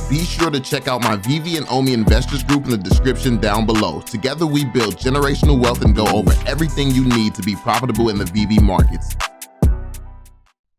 Be sure to check out my Veve and Omi Investors group in the description down below. Together we build generational wealth and go over everything you need to be profitable in the Veve markets.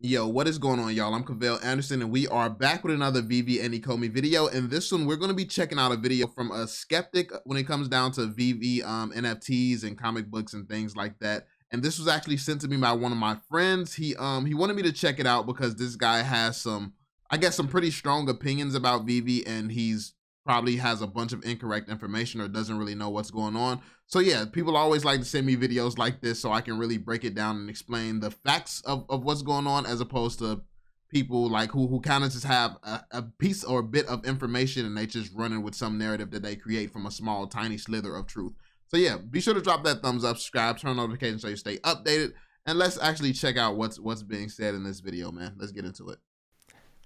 Yo, what is going on, y'all? I'm Cavell Anderson, and we are back with another Veve and Ecomi video. And this one, we're going to be checking out a video from a skeptic when it comes down to Veve NFTs and comic books and things like that. And this was actually sent to me by one of my friends. He wanted me to check it out because this guy has some, I guess, some pretty strong opinions about Veve, and he's probably has a bunch of incorrect information or doesn't really know what's going on. So yeah, people always like to send me videos like this so I can really break it down and explain the facts of what's going on, as opposed to people like who kind of just have a piece or a bit of information and they just running with some narrative that they create from a small, tiny slither of truth. So yeah, be sure to drop that thumbs up, subscribe, turn on notifications so you stay updated, and let's actually check out what's being said in this video, man. Let's get into it.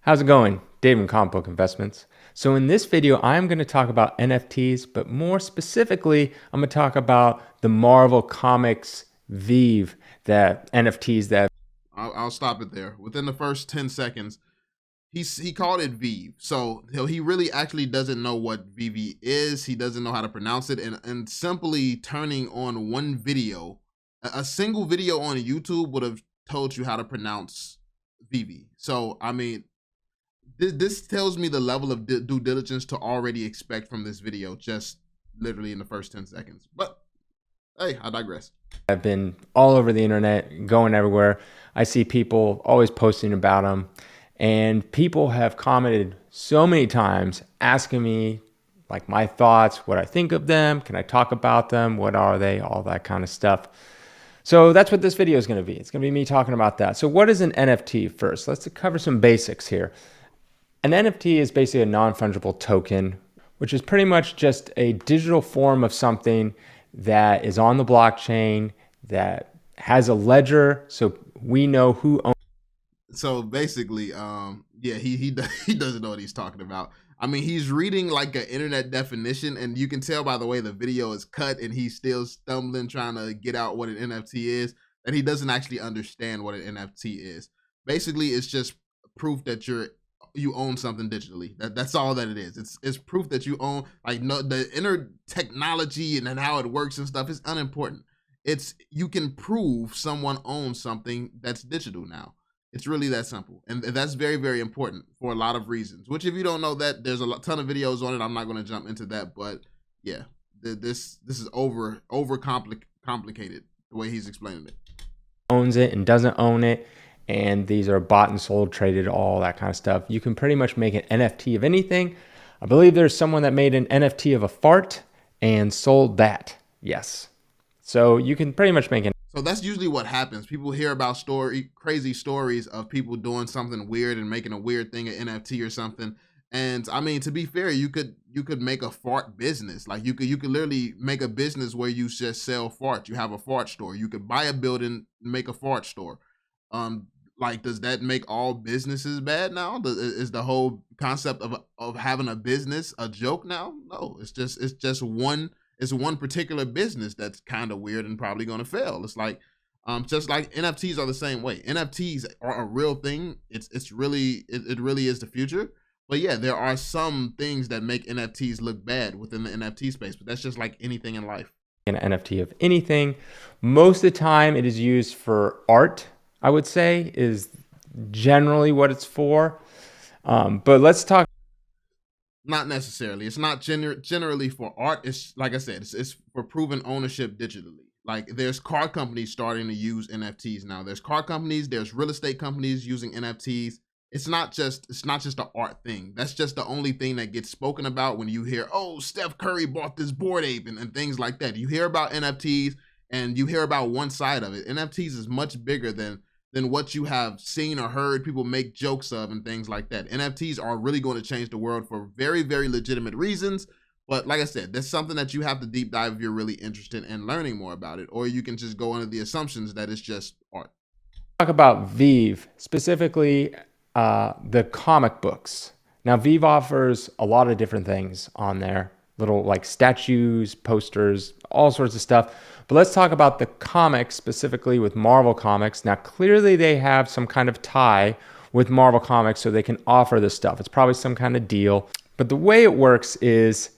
How's it going? Dave from Comic Book Investments. So in this video, I'm going to talk about NFTs, but more specifically, I'm going to talk about the Marvel Comics Veve, that NFTs that... I'll stop it there. Within the first 10 seconds, he called it Veve. So he really actually doesn't know what Veve is. He doesn't know how to pronounce it. And simply turning on one video, a single video on YouTube would have told you how to pronounce Veve. So, I mean, this tells me the level of due diligence to already expect from this video, just literally in the first 10 seconds. But hey, I digress. I've been all over the internet, going everywhere. I see people always posting about them, and people have commented so many times asking me like my thoughts, what I think of them, can I talk about them, what are they, all that kind of stuff. So that's what this video is going to be. It's going to be me talking about that. So what is an NFT first? Let's cover some basics here. An NFT is basically a non-fungible token, which is pretty much just a digital form of something that is on the blockchain, that has a ledger, so we know who owns. So basically, yeah, he doesn't know what he's talking about. I mean, he's reading like an internet definition, and you can tell by the way the video is cut, and he's still stumbling trying to get out what an NFT is, and he doesn't actually understand what an NFT is. Basically, it's just proof that you own something digitally. That's all that it is. It's proof that you own, like, no, the inner technology and then how it works and stuff is unimportant. It's, you can prove someone owns something that's digital now. It's really that simple. And that's very, very important for a lot of reasons, which if you don't know that, there's a ton of videos on it. I'm not going to jump into that, but yeah, this is over complicated the way he's explaining it. Owns it and doesn't own it. And these are bought and sold, traded, all that kind of stuff. You can pretty much make an NFT of anything. I believe there's someone that made an NFT of a fart and sold that. Yes. So you can pretty much make an... So that's usually what happens. People hear about crazy stories of people doing something weird and making a weird thing, an NFT or something. And I mean, to be fair, you could make a fart business. Like you could literally make a business where you just sell farts. You have a fart store. You could buy a building, make a fart store. Like, does that make all businesses bad now? Is the whole concept of having a business a joke now? No, it's just one particular business that's kind of weird and probably going to fail. It's like, just like NFTs are the same way. NFTs are a real thing. It really is the future. But yeah, there are some things that make NFTs look bad within the NFT space, but that's just like anything in life. An NFT of anything. Most of the time it is used for art, I would say, is generally what it's for. But let's talk. Not necessarily. It's not generally for art. It's like I said, it's for proven ownership digitally. Like there's car companies starting to use NFTs now. There's car companies, there's real estate companies using NFTs. It's not just an art thing. That's just the only thing that gets spoken about when you hear, oh, Steph Curry bought this Bored Ape and things like that. You hear about NFTs and you hear about one side of it. NFTs is much bigger than what you have seen or heard people make jokes of and things like that. NFTs are really going to change the world for very, very legitimate reasons. But like I said, that's something that you have to deep dive if you're really interested in learning more about it, or you can just go under the assumptions that it's just art. Talk about Veve, specifically the comic books. Now, Veve offers a lot of different things on there, little like statues, posters, all sorts of stuff. But let's talk about the comics, specifically with Marvel Comics. Now, clearly they have some kind of tie with Marvel Comics so they can offer this stuff. It's probably some kind of deal. But the way it works is,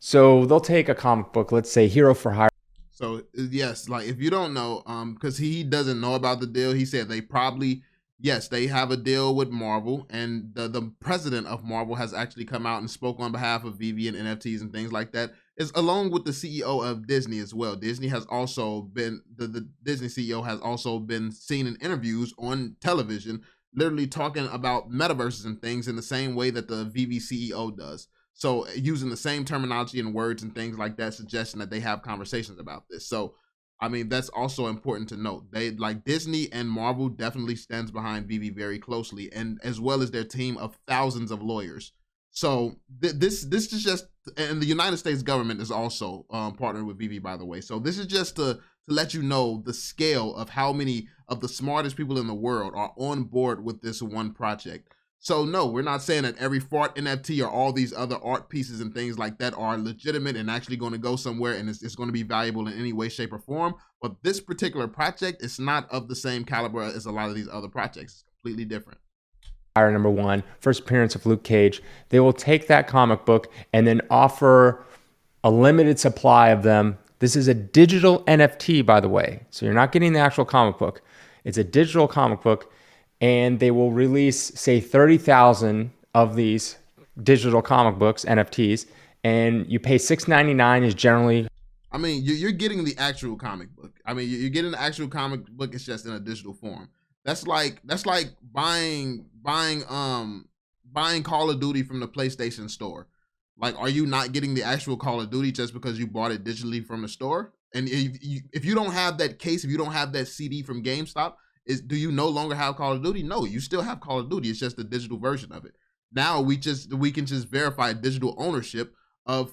so they'll take a comic book, let's say Hero for Hire. So yes, like if you don't know, because he doesn't know about the deal, he said they probably, yes, they have a deal with Marvel, and the president of Marvel has actually come out and spoke on behalf of Veve and NFTs and things like that, is along with the CEO of Disney as well. Disney has also been, the Disney CEO has also been seen in interviews on television, literally talking about metaverses and things in the same way that the Veve CEO does. So using the same terminology and words and things like that, suggesting that they have conversations about this. So, I mean, that's also important to note. They, like, Disney and Marvel definitely stands behind Veve very closely, and as well as their team of thousands of lawyers. So this is just, and the United States government is also partnered with Veve, by the way. So this is just to let you know the scale of how many of the smartest people in the world are on board with this one project. So no, we're not saying that every fart NFT or all these other art pieces and things like that are legitimate and actually going to go somewhere and it's going to be valuable in any way, shape, or form. But this particular project is not of the same caliber as a lot of these other projects. It's completely different. Number 1, first appearance of Luke Cage. They will take that comic book and then offer a limited supply of them. This is a digital NFT, by the way. So you're not getting the actual comic book. It's a digital comic book. And they will release, say, 30,000 of these digital comic books, NFTs, and you pay $6.99 is generally. I mean, you're getting the actual comic book. I mean, you're getting the actual comic book. It's just in a digital form. That's like buying Call of Duty from the PlayStation Store. Like, are you not getting the actual Call of Duty just because you bought it digitally from the store? And if you don't have that case, if you don't have that CD from GameStop, do you no longer have Call of Duty? No, you still have Call of Duty. It's just the digital version of it. Now we can just verify digital ownership of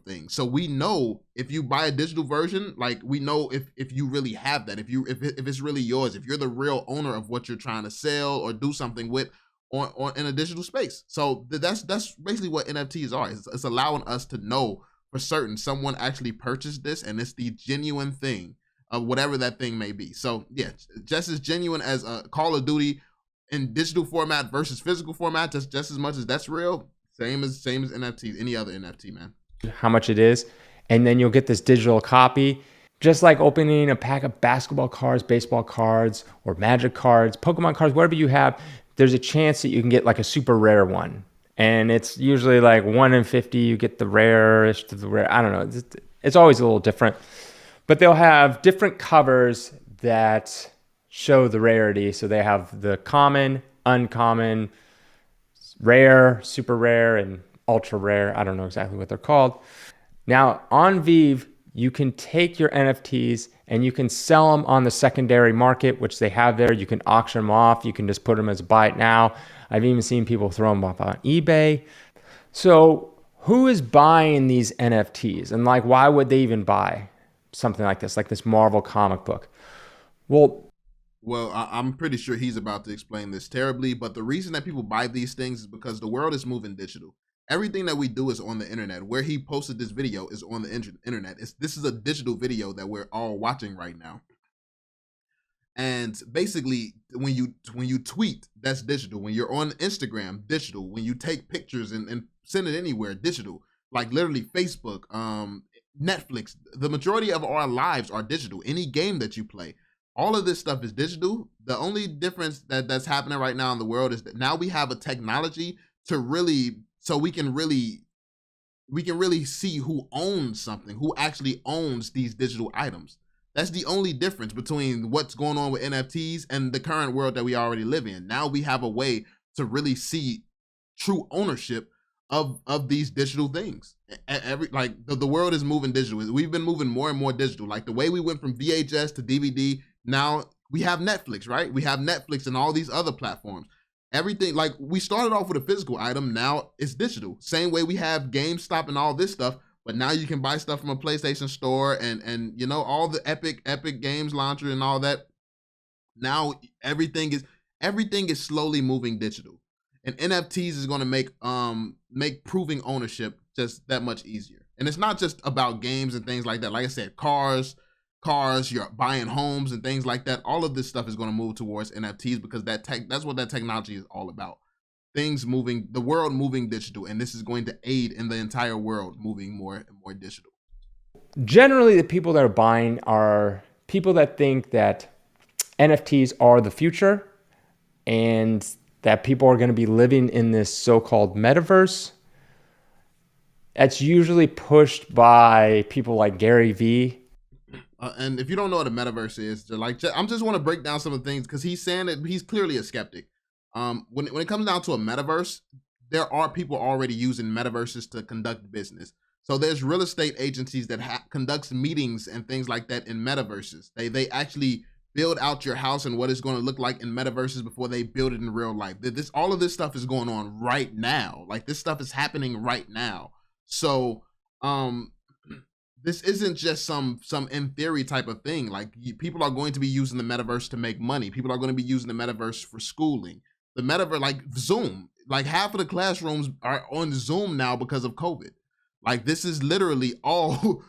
things. So we know if you buy a digital version, like we know if you really have that, if it's really yours, if you're the real owner of what you're trying to sell or do something with on in a digital space. So that's basically what NFTs are. It's allowing us to know for certain someone actually purchased this and it's the genuine thing of whatever that thing may be. So yeah, just as genuine as a Call of Duty in digital format versus physical format, just as much as that's real, same as NFTs, any other NFT, man. How much it is, and then you'll get this digital copy, just like opening a pack of basketball cards, baseball cards, or Magic cards, Pokemon cards, whatever you have. There's a chance that you can get like a super rare one, and it's usually like 1 in 50. You get the rarest of the rare. I don't know. It's always a little different. But they'll have different covers that show the rarity. So they have the common, uncommon, rare, super rare, and ultra rare. I don't know exactly what they're called. Now on Veve, you can take your NFTs and you can sell them on the secondary market, which they have there. You can auction them off. You can just put them as buy it now. I've even seen people throw them off on eBay. So who is buying these NFTs? And like, why would they even buy something like this Marvel comic book? Well, I'm pretty sure he's about to explain this terribly, but the reason that people buy these things is because the world is moving digital. Everything that we do is on the internet. Where he posted this video is on the internet. This is a digital video that we're all watching right now. And basically, when you tweet, that's digital. When you're on Instagram, digital. When you take pictures and send it anywhere, digital. Like literally Facebook, Netflix. The majority of our lives are digital. Any game that you play, all of this stuff is digital. The only difference that's happening right now in the world is that now we have a technology to really, so we can really see who owns something, who actually owns these digital items. That's the only difference between what's going on with NFTs and the current world that we already live in. Now we have a way to really see true ownership of these digital things. The world is moving digital. We've been moving more and more digital. Like the way we went from VHS to DVD, now we have Netflix, right? We have Netflix and all these other platforms. Everything, like we started off with a physical item, now it's digital. Same way we have GameStop and all this stuff, but now you can buy stuff from a PlayStation store and you know, all the Epic Games launcher and all that. Now everything is slowly moving digital. And NFTs is going to make proving ownership just that much easier. And it's not just about games and things like that. Like I said, cars, cars, you're buying homes and things like that. All of this stuff is going to move towards NFTs because that's what that technology is all about. Things moving, the world moving digital, and this is going to aid in the entire world moving more and more digital. Generally, the people that are buying are people that think that NFTs are the future and that people are going to be living in this so-called metaverse. That's usually pushed by people like Gary Vee. And if you don't know what a metaverse is, I'm just want to break down some of the things because he's saying that he's clearly a skeptic. When it comes down to a metaverse, there are people already using metaverses to conduct business. So there's real estate agencies that conducts meetings and things like that in metaverses. They actually build out your house and what it's going to look like in metaverses before they build it in real life. All of this stuff is going on right now. Like this stuff is happening right now. So this isn't just some in theory type of thing. Like people are going to be using the metaverse to make money. People are going to be using the metaverse for schooling. The metaverse, like Zoom, like half of the classrooms are on Zoom now because of COVID. Like this is literally all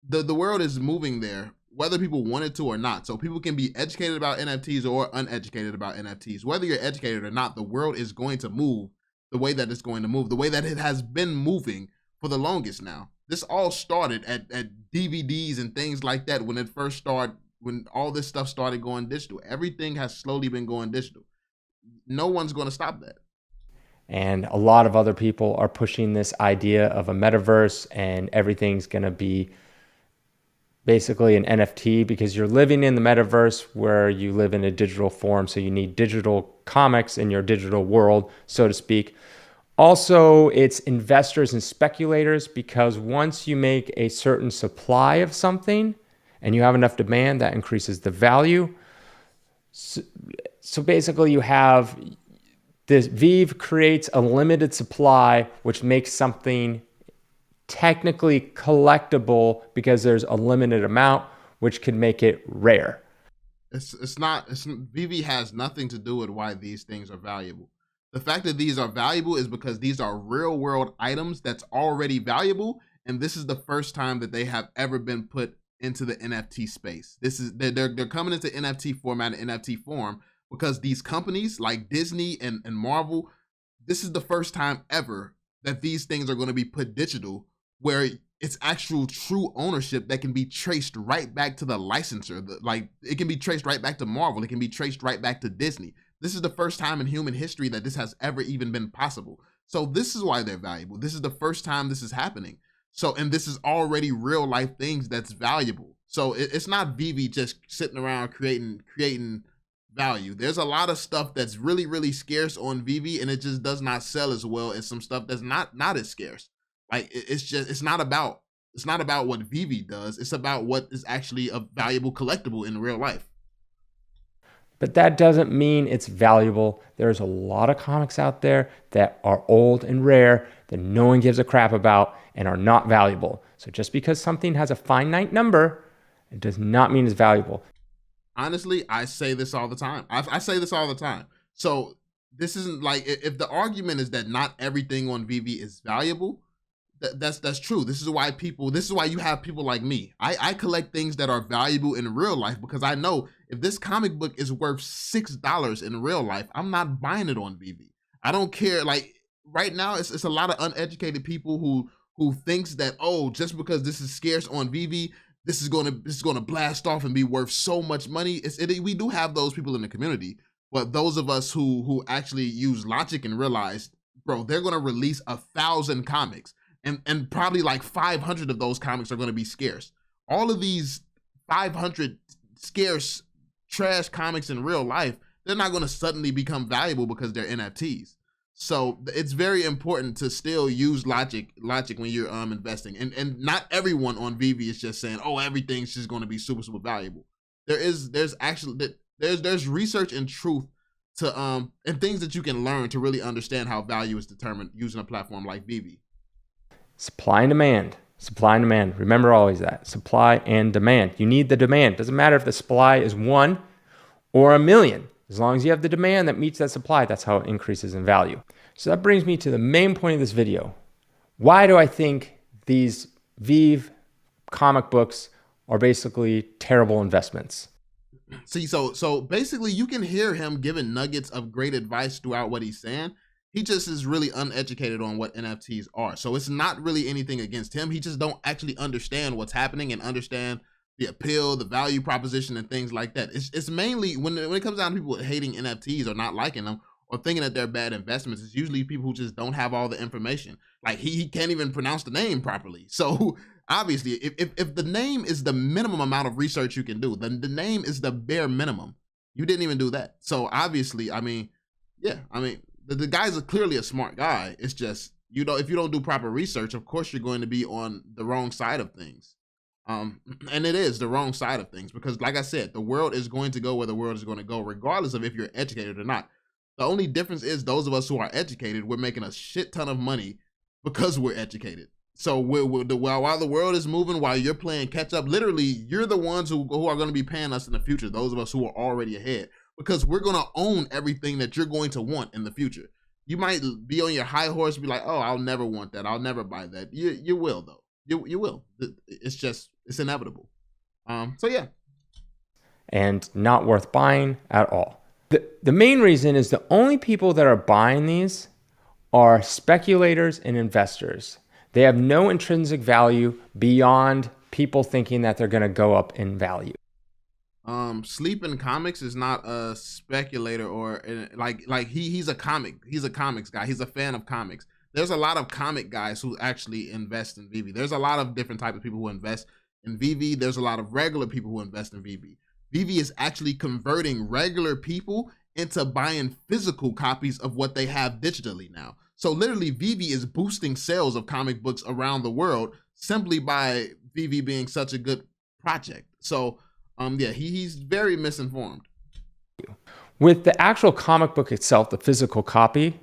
the world is moving there, whether people wanted to or not. So people can be educated about NFTs or uneducated about NFTs. Whether you're educated or not, the world is going to move the way that it's going to move, the way that it has been moving for the longest now. This all started at DVDs and things like that when it first started, when all this stuff started going digital. Everything has slowly been going digital. No one's going to stop that. And a lot of other people are pushing this idea of a metaverse and everything's going to be basically an NFT because you're living in the metaverse where you live in a digital form. So you need digital comics in your digital world, so to speak. Also, it's investors and speculators because once you make a certain supply of something and you have enough demand, that increases the value. So basically you have this Veve creates a limited supply, which makes something technically collectible because there's a limited amount, which can make it rare. Veve has nothing to do with why these things are valuable. The fact that these are valuable is because these are real world items that's already valuable. And this is the first time that they have ever been put into the NFT space. They're coming into NFT format and NFT form because these companies like Disney and Marvel, this is the first time ever that these things are going to be put digital where it's actual true ownership that can be traced right back to the licensor. Like it can be traced right back to Marvel. It can be traced right back to Disney. This is the first time in human history that this has ever even been possible. So this is why they're valuable. This is the first time this is happening. So, and this is already real life things that's valuable. So it's not Veve just sitting around creating value. There's a lot of stuff that's really, really scarce on Veve and it just does not sell as well as some stuff that's not as scarce. Like it's not about what Veve does. It's about what is actually a valuable collectible in real life. But that doesn't mean it's valuable. There's a lot of comics out there that are old and rare that no one gives a crap about and are not valuable. So just because something has a finite number, it does not mean it's valuable. Honestly, I say this all the time. I say this all the time. So this isn't like, if the argument is that not everything on Veve is valuable, that's true. This is why you have people like me. I collect things that are valuable in real life because I know if this comic book is worth $6 in real life, I'm not buying it on Veve. I don't care. Like right now, it's a lot of uneducated people who thinks that, oh, just because this is scarce on Veve, this is gonna blast off and be worth so much money. We do have those people in the community, but those of us who actually use logic and realize, bro, they're gonna release 1,000 comics. And probably like 500 of those comics are going to be scarce. All of these 500 scarce trash comics in real life, they're not going to suddenly become valuable because they're NFTs. So it's very important to still use logic when you're investing. And not everyone on Veve is just saying, oh, everything's just going to be super, super valuable. There's research and truth to and things that you can learn to really understand how value is determined using a platform like Veve. Supply and demand. Supply and demand. Remember always that. Supply and demand. You need the demand. Doesn't matter if the supply is 1 or 1,000,000. As long as you have the demand that meets that supply, that's how it increases in value. So that brings me to the main point of this video. Why do I think these Veve comic books are basically terrible investments. See, so basically you can hear him giving nuggets of great advice throughout what he's saying. He just is really uneducated on what NFTs are. So it's not really anything against him. He just don't actually understand what's happening and understand the appeal, the value proposition, and things like that. It's mainly when it comes down to people hating NFTs or not liking them or thinking that they're bad investments, it's usually people who just don't have all the information. Like he can't even pronounce the name properly. So obviously, if the name is the minimum amount of research you can do, then the name is the bare minimum. You didn't even do that. So obviously, I mean, yeah, I mean, the guy's clearly a smart guy. It's just, you know, if you don't do proper research, of course you're going to be on the wrong side of things. And it is the wrong side of things because, like I said, the world is going to go where the world is going to go, regardless of if you're educated or not. The only difference is those of us who are educated, we're making a shit ton of money because we're educated. So while the world is moving, while you're playing catch up, literally, you're the ones who are going to be paying us in the future, those of us who are already ahead, because we're going to own everything that you're going to want in the future. You might be on your high horse and be like, oh, I'll never want that. I'll never buy that. You will, though. You will. It's inevitable. So yeah. And not worth buying at all. The main reason is the only people that are buying these are speculators and investors. They have no intrinsic value beyond people thinking that they're going to go up in value. Sleeping Comics is not a speculator or like he's a comics guy. He's a fan of comics. There's a lot of comic guys who actually invest in VV. There's a lot of different types of people who invest in VV. There's a lot of regular people who invest in VV. VV is actually converting regular people into buying physical copies of what they have digitally now. So literally VV is boosting sales of comic books around the world simply by VV being such a good project. So yeah, he's very misinformed. With the actual comic book itself, the physical copy,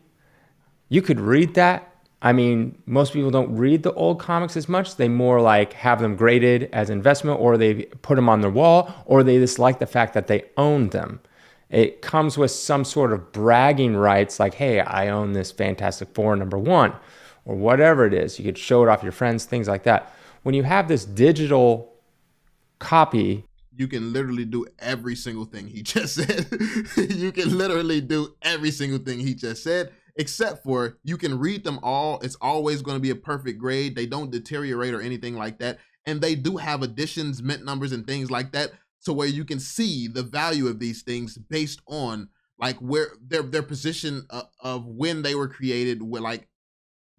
you could read that. I mean, most people don't read the old comics as much. They more like have them graded as investment, or they put them on their wall, or they just like the fact that they own them. It comes with some sort of bragging rights, like, hey, I own this Fantastic Four #1, or whatever it is. You could show it off your friends, things like that. When you have this digital copy, you can literally do every single thing he just said. You can literally do every single thing he just said. Except for you can read them all. It's always going to be a perfect grade. They don't deteriorate or anything like that. And they do have additions, mint numbers, and things like that, to where you can see the value of these things based on like where their position of when they were created. Where like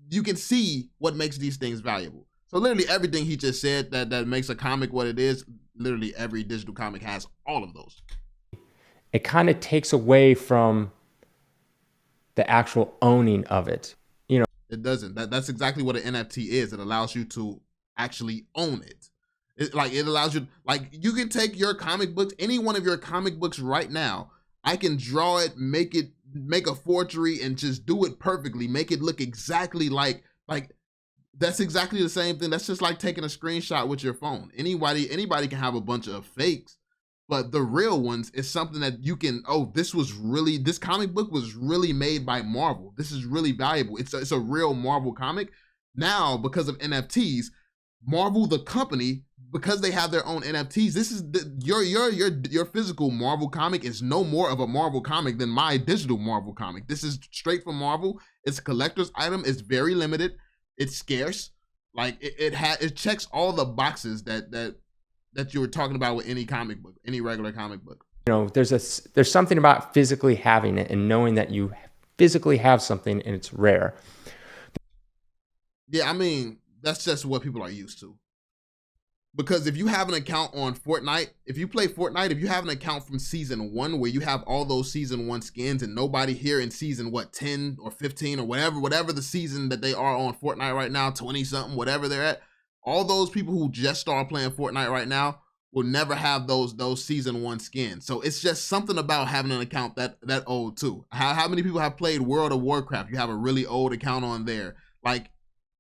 you can see what makes these things valuable. So literally everything he just said that makes a comic what it is, literally every digital comic has all of those. It kind of takes away from the actual owning of it. You know, it doesn't. That's exactly what an NFT is. It allows you to actually own it. It allows you, like, you can take your comic books, any one of your comic books right now. I can draw it, make a forgery, and just do it perfectly. Make it look exactly like that's exactly the same thing. That's just like taking a screenshot with your phone. Anybody can have a bunch of fakes. But the real ones is something that you can, oh, this comic book was really made by Marvel. This is really valuable. It's a real Marvel comic. Now, because of NFTs, Marvel, the company, because they have their own NFTs, this is your physical Marvel comic is no more of a Marvel comic than my digital Marvel comic. This is straight from Marvel. It's a collector's item. It's very limited. It's scarce. Like it checks all the boxes that you were talking about with any comic book, any regular comic book. You know, there's something about physically having it and knowing that you physically have something and it's rare. Yeah, I mean, that's just what people are used to. Because if you have an account on Fortnite, if you play Fortnite, if you have an account from season 1 where you have all those season 1 skins and nobody here in season 10 or 15 or whatever the season that they are on Fortnite right now, 20 something, whatever they're at, all those people who just started playing Fortnite right now will never have those season 1 skins. So it's just something about having an account that old too. How many people have played World of Warcraft? You have a really old account on there. Like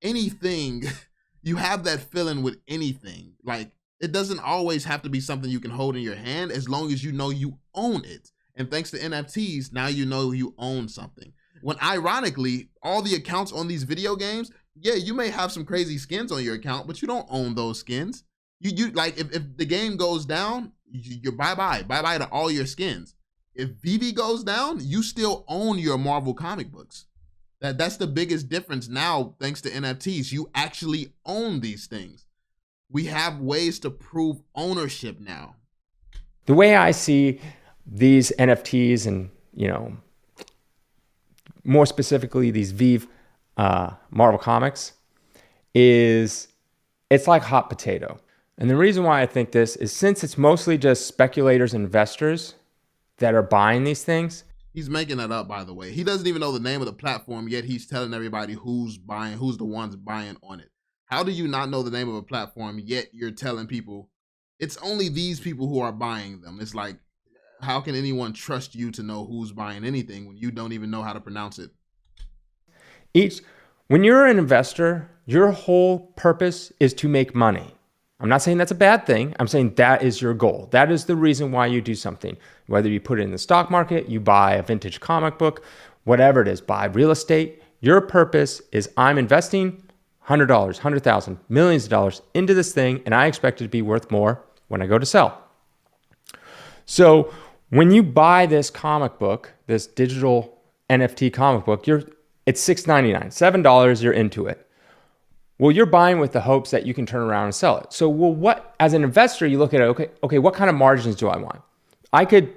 anything, you have that feeling with anything. Like it doesn't always have to be something you can hold in your hand as long as you know you own it. And thanks to NFTs, now you know you own something. When ironically, all the accounts on these video games, yeah, you may have some crazy skins on your account, but you don't own those skins. You like if the game goes down, you're bye bye to all your skins. If Veve goes down, you still own your Marvel comic books. That's the biggest difference now, thanks to NFTs. You actually own these things. We have ways to prove ownership now. The way I see these NFTs and, more specifically these Veve Marvel comics is it's like hot potato. And the reason why I think this is since it's mostly just speculators, investors that are buying these things. He's making that up, by the way. He doesn't even know the name of the platform, yet he's telling everybody who's buying, who's the ones buying on it. How do you not know the name of a platform, yet you're telling people it's only these people who are buying them? It's like, how can anyone trust you to know who's buying anything when you don't even know how to pronounce it? When you're an investor, your whole purpose is to make money. I'm not saying that's a bad thing. I'm saying that is your goal. That is the reason why you do something. Whether you put it in the stock market, you buy a vintage comic book, whatever it is, buy real estate. Your purpose is I'm investing $100, $100,000, millions of dollars into this thing, and I expect it to be worth more when I go to sell. So when you buy this comic book, this digital NFT comic book, it's $6.99, $7, you're into it. Well, you're buying with the hopes that you can turn around and sell it. So, as an investor, you look at it, okay, what kind of margins do I want? I could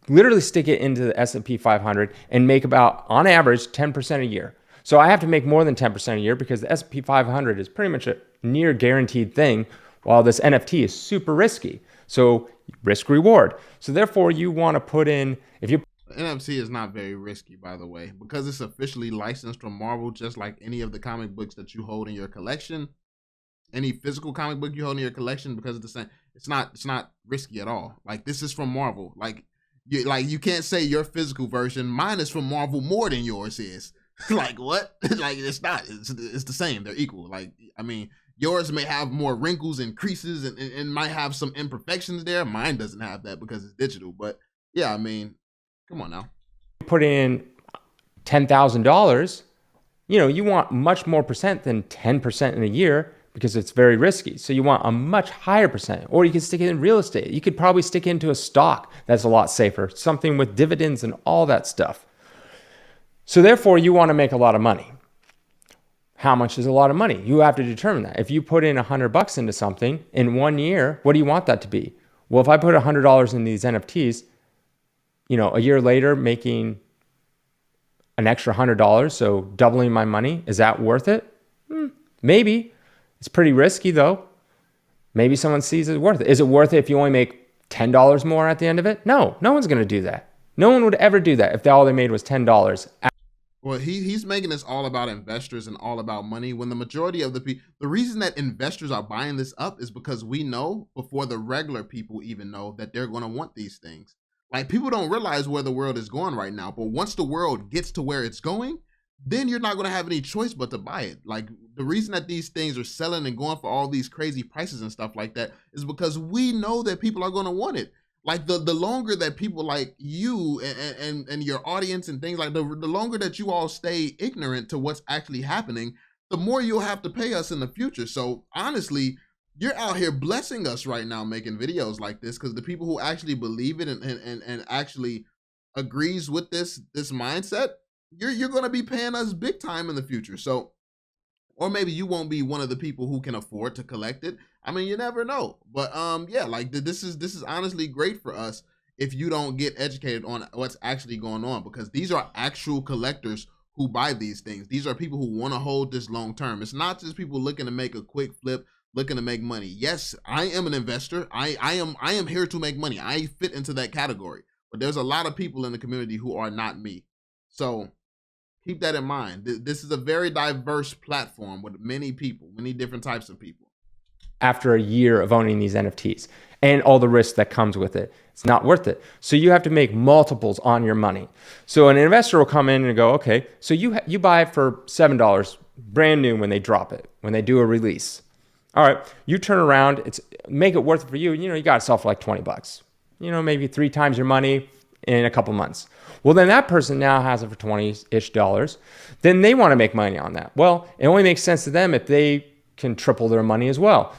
literally stick it into the S&P 500 and make about, on average, 10% a year. So I have to make more than 10% a year because the S&P 500 is pretty much a near guaranteed thing, while this NFT is super risky. So risk reward. So therefore, you want to put in, NFT is not very risky, by the way, because it's officially licensed from Marvel, just like any of the comic books that you hold in your collection. Any physical comic book you hold in your collection, because it's the same. It's not risky at all. Like, this is from Marvel. Like you can't say your physical version, mine is from Marvel more than yours is. Like, what? Like, it's not. It's the same. They're equal. Like, I mean, yours may have more wrinkles and creases and might have some imperfections there. Mine doesn't have that because it's digital. But yeah, I mean, come on now. Put in $10,000, you want much more percent than 10% in a year because it's very risky. So you want a much higher percent, or you can stick it in real estate. You could probably stick it into a stock that's a lot safer, something with dividends and all that stuff. So therefore, you want to make a lot of money. How much is a lot of money? You have to determine that. If you put in $100 into something in 1 year, what do you want that to be? Well, if I put $100 in these NFTs, a year later making an extra $100, so doubling my money, is that worth it? Maybe. It's pretty risky though. Maybe someone sees it worth it. Is it worth it if you only make $10 more at the end of it? No one's going to do that. No one would ever do that if all they made was $10. Well, he's making this all about investors and all about money, when the majority of the reason that investors are buying this up is because we know before the regular people even know that they're going to want these things. Like, people don't realize where the world is going right now, but once the world gets to where it's going, then you're not going to have any choice but to buy it. Like, the reason that these things are selling and going for all these crazy prices and stuff like that is because we know that people are going to want it. Like, the longer that people like you and your audience and things like the longer that you all stay ignorant to what's actually happening, the more you'll have to pay us in the future. So honestly, you're out here blessing us right now making videos like this, because the people who actually believe it and actually agrees with this mindset, you're going to be paying us big time in the future. So, or maybe you won't be one of the people who can afford to collect it. I mean, you never know. But yeah, like, this is honestly great for us if you don't get educated on what's actually going on, because these are actual collectors who buy these things. These are people who want to hold this long term. It's not just people looking to make a quick flip, looking to make money. Yes, I am an investor. I am here to make money. I fit into that category. But there's a lot of people in the community who are not me. So keep that in mind. This is a very diverse platform with many people, many different types of people. After a year of owning these NFTs and all the risk that comes with it, it's not worth it. So you have to make multiples on your money. So an investor will come in and go, okay, so you buy it for $7, brand new when they drop it, when they do a release. All right, you turn around, make it worth it for you. You got to sell for like $20. Maybe 3 times your money in a couple months. Well, then that person now has it for $20-ish. Then they want to make money on that. Well, it only makes sense to them if they can triple their money as well.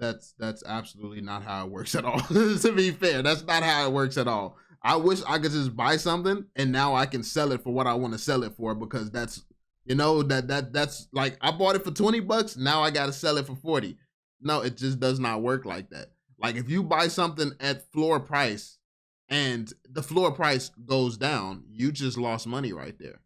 That's absolutely not how it works at all. To be fair, that's not how it works at all. I wish I could just buy something and now I can sell it for what I want to sell it for, because that's, you know, that's like, I bought it for 20 bucks, now I got to sell it for 40. No, it just does not work like that. Like, if you buy something at floor price and the floor price goes down, you just lost money right there.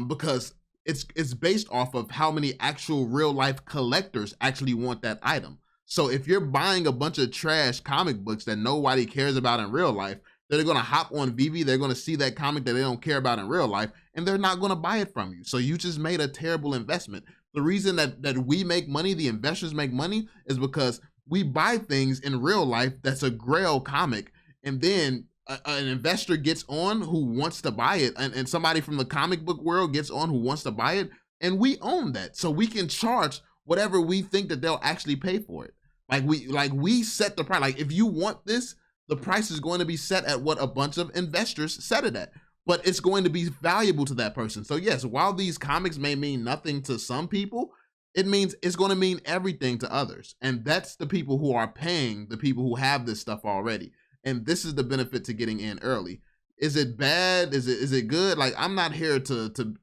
Because it's based off of how many actual real life collectors actually want that item. So if you're buying a bunch of trash comic books that nobody cares about in real life, they're going to hop on Veve, they're going to see that comic that they don't care about in real life, and they're not going to buy it from you. So you just made a terrible investment. The reason that we make money, the investors make money, is because we buy things in real life that's a grail comic, and then an investor gets on who wants to buy it, and somebody from the comic book world gets on who wants to buy it, and we own that. So we can charge whatever we think that they'll actually pay for it. Like we set the price. Like, if you want this, the price is going to be set at what a bunch of investors set it at, but it's going to be valuable to that person. So yes, while these comics may mean nothing to some people, it's going to mean everything to others. And that's the people who are paying the people who have this stuff already. And this is the benefit to getting in early. Is it bad? Is it good? Like, I'm not here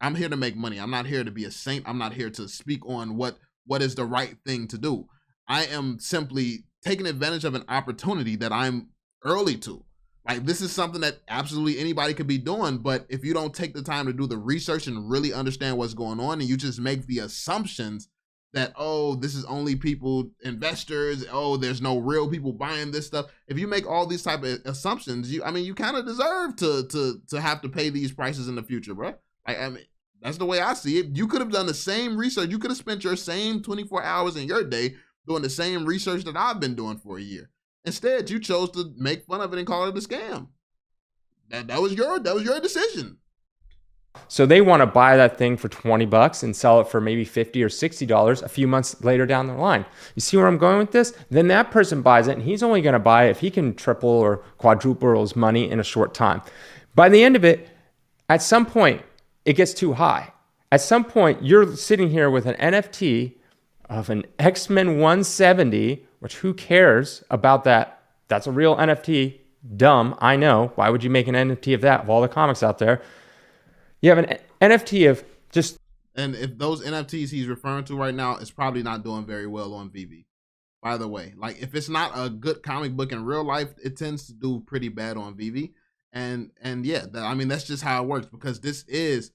I'm here to make money. I'm not here to be a saint. I'm not here to speak on what is the right thing to do. I am simply taking advantage of an opportunity that I'm early to. Like, this is something that absolutely anybody could be doing, but if you don't take the time to do the research and really understand what's going on, and you just make the assumptions that, oh, this is only people, investors, oh, there's no real people buying this stuff. If you make all these type of assumptions, you kind of deserve to have to pay these prices in the future, bro. I mean, that's the way I see it. You could have done the same research. You could have spent your same 24 hours in your day doing the same research that I've been doing for a year. Instead, you chose to make fun of it and call it a scam. That was your decision. So they want to buy that thing for 20 bucks and sell it for maybe $50 or $60 a few months later down the line. You see where I'm going with this? Then that person buys it, and he's only going to buy it if he can triple or quadruple his money in a short time. By the end of it, at some point, it gets too high. At some point, you're sitting here with an NFT of an X-Men 170, which who cares about that? That's a real NFT. Dumb, I know. Why would you make an NFT of that, of all the comics out there? You have an NFT of just... And if those NFTs he's referring to right now, it's probably not doing very well on Veve. By the way, like, if it's not a good comic book in real life, it tends to do pretty bad on Veve. And yeah, I mean, that's just how it works, because this is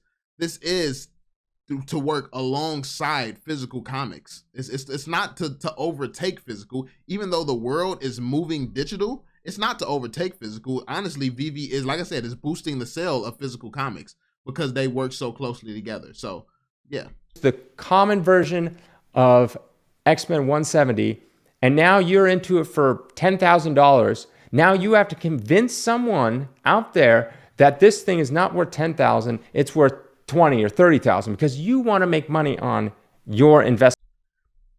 to work alongside physical comics. It's not to overtake physical. Even though the world is moving digital, it's not to overtake physical. Honestly, Veve is, like I said, is boosting the sale of physical comics because they work so closely together. So yeah. The common version of X-Men 170, and now you're into it for $10,000. Now you have to convince someone out there that this thing is not worth $10,000, it's worth $20,000 or $30,000, because you want to make money on your investment.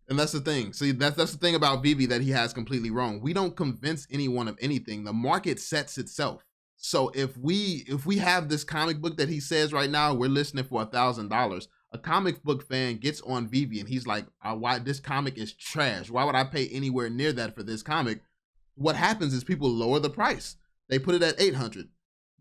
And that's the thing. See, that's the thing about Veve that he has completely wrong. We don't convince anyone of anything. The market sets itself. So if we have this comic book that he says right now, we're listing it for $1,000. A comic book fan gets on Veve and he's like, why this comic is trash? Why would I pay anywhere near that for this comic? What happens is people lower the price. They put it at $800.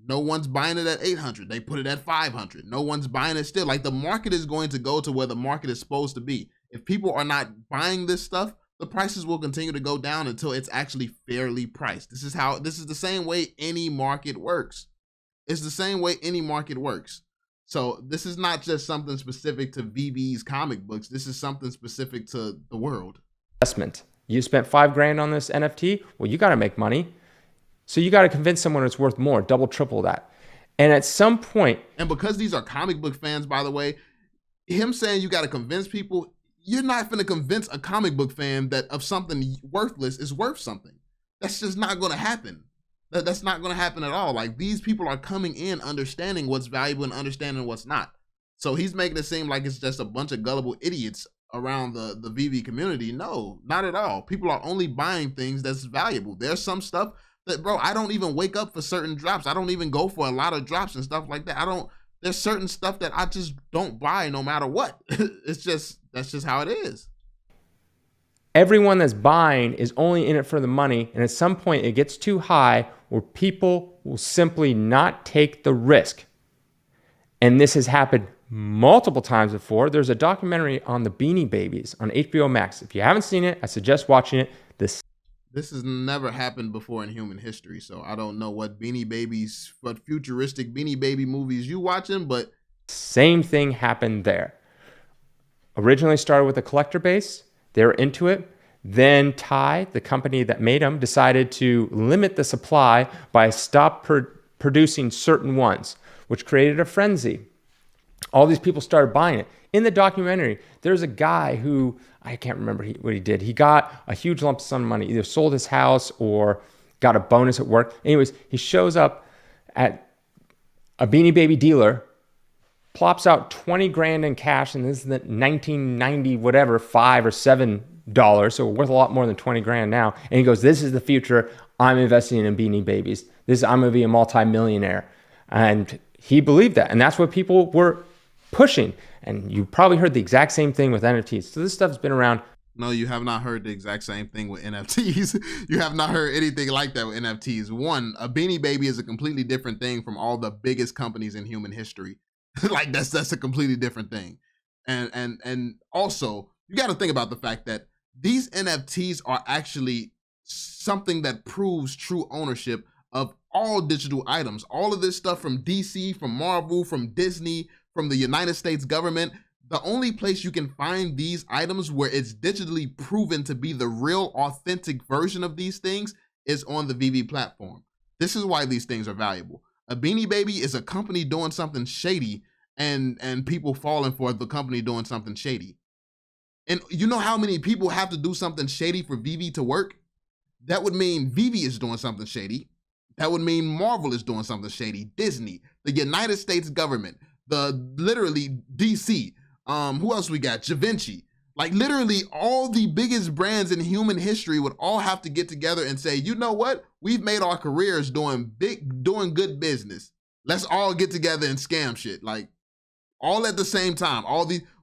No one's buying it at $800. They put it at $500. No one's buying it still. Like, the market is going to go to where the market is supposed to be. If people are not buying this stuff, the prices will continue to go down until it's actually fairly priced. This is the same way any market works. It's the same way any market works. So this is not just something specific to Veve's comic books. This is something specific to the world. Investment. You spent $5,000 on this NFT. Well, you got to make money. So you got to convince someone it's worth more, double, triple that. And at some point... And because these are comic book fans, by the way, him saying you got to convince people, you're not going to convince a comic book fan that of something worthless is worth something. That's just not going to happen. That's not going to happen at all. Like, these people are coming in understanding what's valuable and understanding what's not. So he's making it seem like it's just a bunch of gullible idiots around the Veve community. No, not at all. People are only buying things that's valuable. There's some stuff that, bro, I don't even wake up for certain drops. I don't even go for a lot of drops and stuff like that. There's certain stuff that I just don't buy no matter what. That's just how it is. everyone that's buying is only in it for the money, and at some point it gets too high where people will simply not take the risk. And this has happened multiple times before. There's a documentary on the Beanie Babies on HBO Max. If you haven't seen it, I suggest watching it. This has never happened before in human history, so I don't know what futuristic Beanie Baby movies you watching, but same thing happened there. Originally started with a collector base. They were into it. Then Ty, the company that made them, decided to limit the supply by producing certain ones, which created a frenzy. All these people started buying it. In the documentary, there's a guy who, I can't remember what he did. He got a huge lump sum of money, either sold his house or got a bonus at work. Anyways, he shows up at a Beanie Baby dealer, plops out 20 grand in cash, and this is the 1990 whatever, $5 or $7, so worth a lot more than 20 grand now. And he goes, "This is the future. I'm investing in Beanie Babies. I'm gonna be a multi-millionaire." And he believed that, and that's what people were pushing. And you probably heard the exact same thing with NFTs. So this stuff's been around. No, you have not heard the exact same thing with NFTs. You have not heard anything like that with NFTs. One, a Beanie Baby is a completely different thing from all the biggest companies in human history. Like that's a completely different thing. And also, you got to think about the fact that these NFTs are actually something that proves true ownership of all digital items. All of this stuff from DC, from Marvel, from Disney, from the United States government, the only place you can find these items where it's digitally proven to be the real authentic version of these things is on the Veve platform. This is why these things are valuable. A Beanie Baby is a company doing something shady and people falling for the company doing something shady. And you know how many people have to do something shady for Veve to work? That would mean Veve is doing something shady. That would mean Marvel is doing something shady. Disney, the United States government, literally DC. Who else we got? Givenchy. Like literally all the biggest brands in human history would all have to get together and say, you know what? We've made our careers doing good business. Let's all get together and scam shit. Like all at the same time.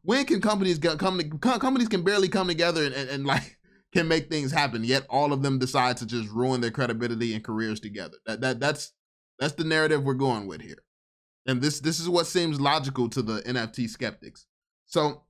When can companies companies can barely come together and like can make things happen, yet all of them decide to just ruin their credibility and careers together. That's the narrative we're going with here. And this is what seems logical to the NFT skeptics. So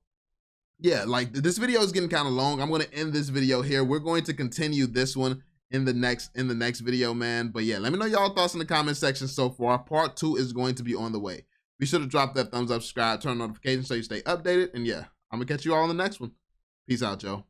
yeah, like this video is getting kind of long. I'm going to end this video here. We're going to continue this one in the next video, man. But yeah, let me know y'all thoughts in the comment section so far. Part 2 is going to be on the way. Be sure to drop that thumbs up, subscribe, turn on notifications so you stay updated. And yeah, I'm going to catch you all in the next one. Peace out, Joe.